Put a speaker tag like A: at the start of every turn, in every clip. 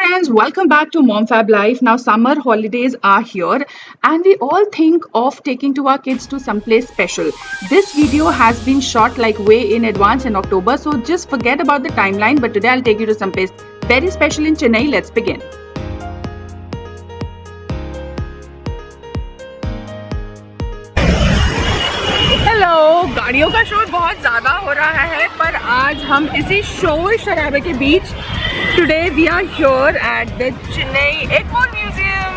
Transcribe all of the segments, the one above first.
A: friends, welcome back to Mom Fab Life. Now, summer holidays are here, and we all think of taking to our kids to someplace special. This video has been shot like way in advance in October, so just forget about the timeline. But today, I'll take you to someplace very special in Chennai. Let's begin. Hello, गाड़ियों का शोर बहुत ज़्यादा हो रहा है, पर आज हम इसी शोर शराबे के बीच today we are here at the Chennai Egmore museum.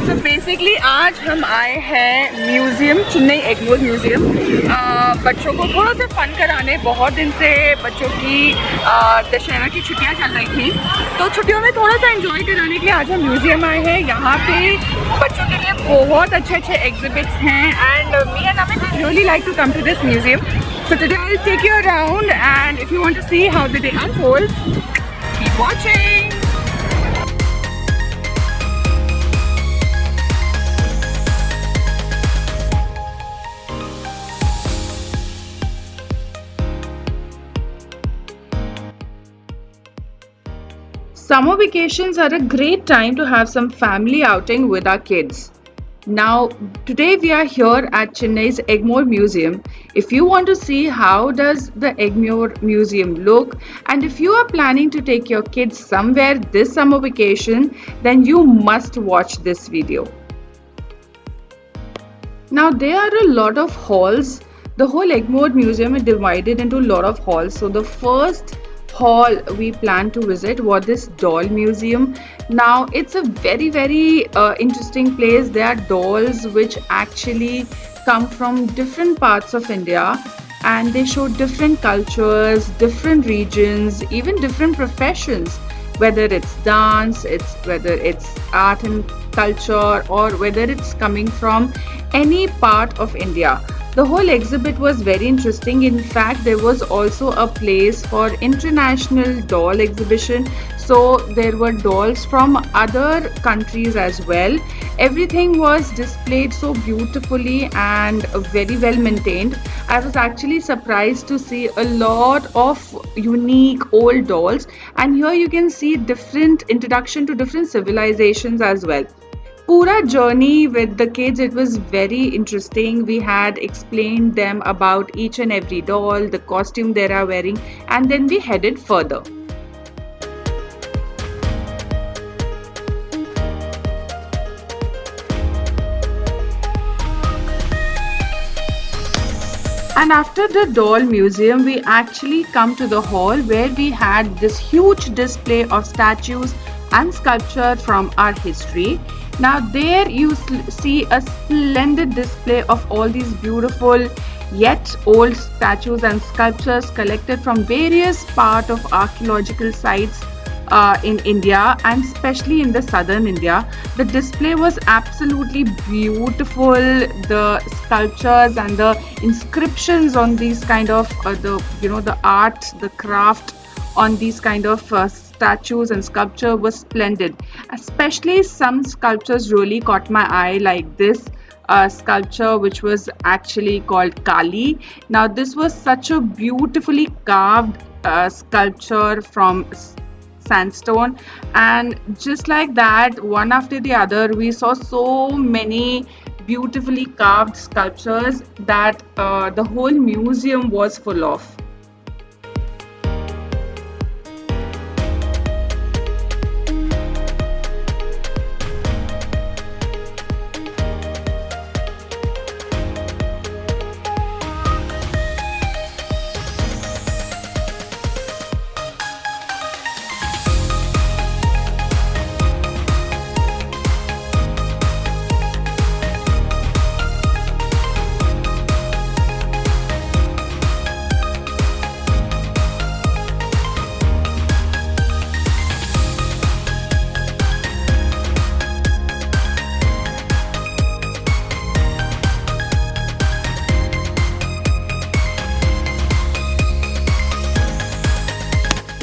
A: So basically आज हम आए हैं म्यूजियम, चेन्नई एगमोर म्यूजियम, बच्चों को थोड़ा सा फन कराने। बहुत दिन से बच्चों की दशहरा की छुट्टियां चल रही थी, तो छुट्टियों में थोड़ा सा एंजॉय कराने के लिए आज हम म्यूजियम आए हैं। यहाँ पे बच्चों के लिए बहुत अच्छे अच्छे एग्जिबिट्स हैं, and me and Amit really like to come to this museum. So today I will take you around, and if you want to see how the day unfolds, keep watching. Summer vacations are a great time to have some family outing with our kids. Now, today we are here at Chennai's Egmore Museum. If you want to see how does the Egmore Museum look, and if you are planning to take your kids somewhere this summer vacation, then you must watch this video. Now, there are a lot of halls. The whole Egmore Museum is divided into a lot of halls. So the first hall we plan to visit was this doll museum. Now it's a very interesting place. There are dolls which actually come from different parts of India, and they show different cultures, different regions, even different professions, whether it's dance, whether it's art and culture, or whether it's coming from any part of India. The whole exhibit was very interesting. In fact, there was also a place for international doll exhibition. So there were dolls from other countries as well. Everything was displayed so beautifully and very well maintained. I was actually surprised to see a lot of unique old dolls, and here you can see different introduction to different civilizations as well. Pura journey with the kids, it was very interesting. We had explained them about each and every doll, the costume they are wearing, and then we headed further. And after the doll museum, we actually come to the hall where we had this huge display of statues and sculpture from our history. Now there you see a splendid display of all these beautiful yet old statues and sculptures collected from various parts of archaeological sites in India, and especially in the southern India. The display was absolutely beautiful. The sculptures and the inscriptions on these kind of the art, the craft on these kind of statues and sculpture was splendid. Especially some sculptures really caught my eye, like this sculpture which was actually called Kali. Now this was such a beautifully carved sculpture from sandstone, and just like that, one after the other, we saw so many beautifully carved sculptures that the whole museum was full of.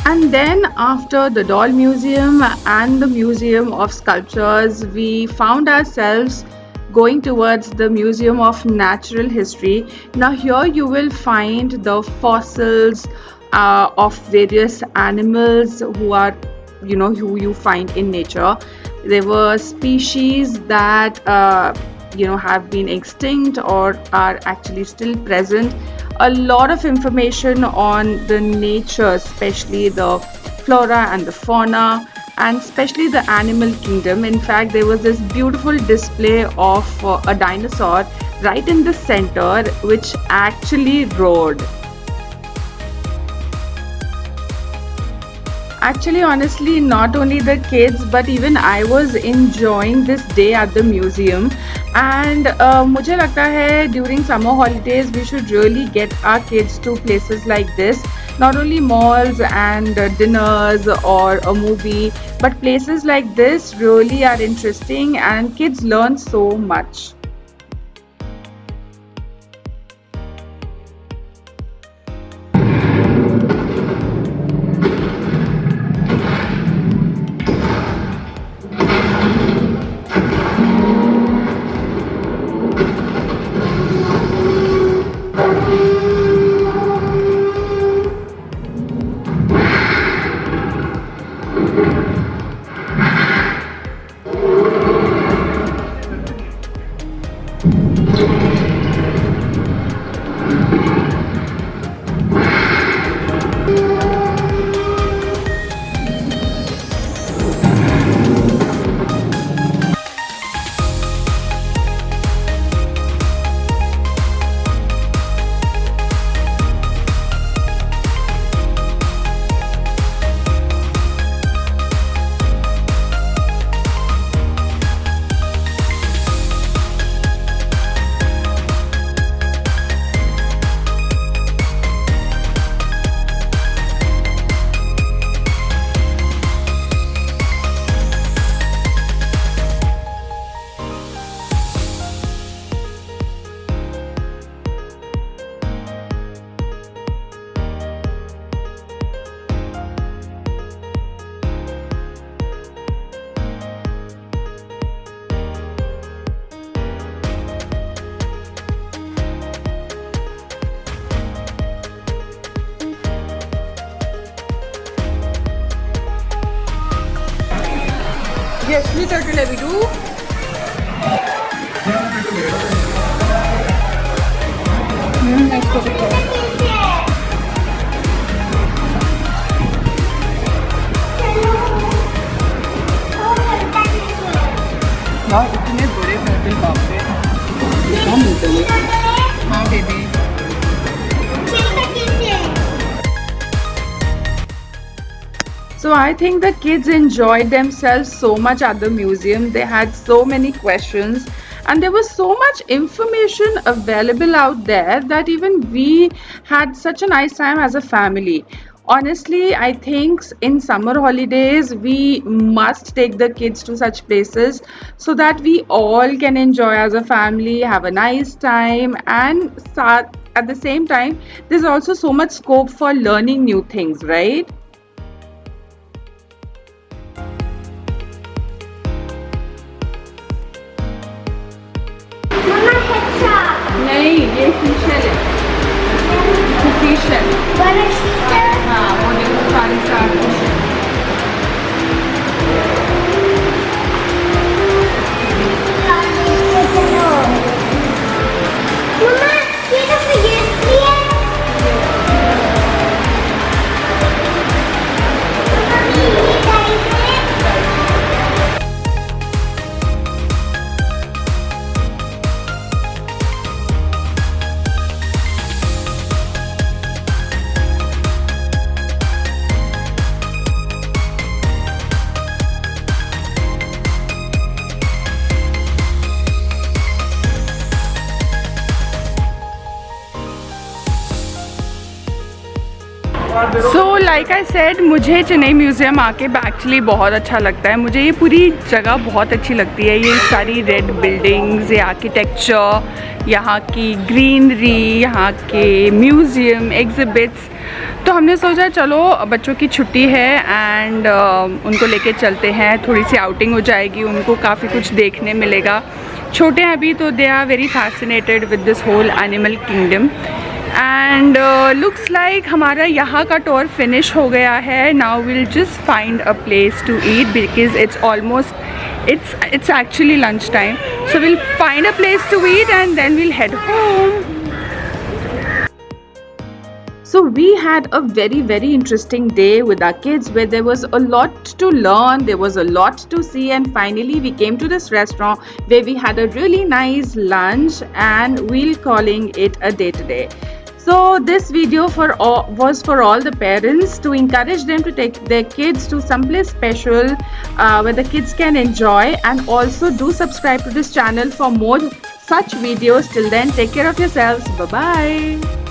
A: And then after the doll museum and the museum of sculptures, we found ourselves going towards the Museum of Natural History. Now here you will find the fossils, of various animals who are, who you find in nature. There were species that have been extinct or are actually still present. A lot of information on the nature, especially the flora and the fauna, and especially the animal kingdom. In fact, there was this beautiful display of a dinosaur right in the center, which actually roared. Actually, honestly, not only the kids, but even I was enjoying this day at the museum. And मुझे लगता है during summer holidays we should really get our kids to places like this. Not only malls and dinners or a movie, but places like this really are interesting and kids learn so much. Yes, me turtle we do. Let's go to हाँ इतने बड़े turtle बाप रे कहाँ मिलते हैं हाँ baby So I think the kids enjoyed themselves so much at the museum. They had so many questions and there was so much information available out there that even we had such a nice time as a family. Honestly, I think in summer holidays we must take the kids to such places so that we all can enjoy as a family, have a nice time, and start at the same time. There's also so much scope for learning new things, right? नहीं ये फीशल है फीशल हाँ वो देखो सारी चार so like I said मुझे Chennai museum आके एक्चुअली बहुत अच्छा लगता है। मुझे ये पूरी जगह बहुत अच्छी लगती है। ये सारी रेड बिल्डिंग्स, ये आर्किटेक्चर, यहाँ की ग्रीनरी, यहाँ के म्यूज़ियम, एग्जिबिट्स। तो हमने सोचा चलो बच्चों की छुट्टी है एंड उनको लेके चलते हैं, थोड़ी सी आउटिंग हो जाएगी, उनको काफ़ी कुछ देखने मिलेगा। छोटे हैं अभी तो they are very fascinated with this whole animal kingdom. And looks like हमारा यहाँ का टूर फिनिश हो गया है. Now will just find a place to eat because it's actually lunch time. So we'll find a place to eat and then we'll head home. So we had a very interesting day with our kids where there was a lot to learn, there was a lot to see, and finally we came to this restaurant where we had a really nice lunch and we'll calling it a day today. So this video was for all the parents to encourage them to take their kids to someplace special where the kids can enjoy, and also do subscribe to this channel for more such videos. Till then, take care of yourselves. Bye bye.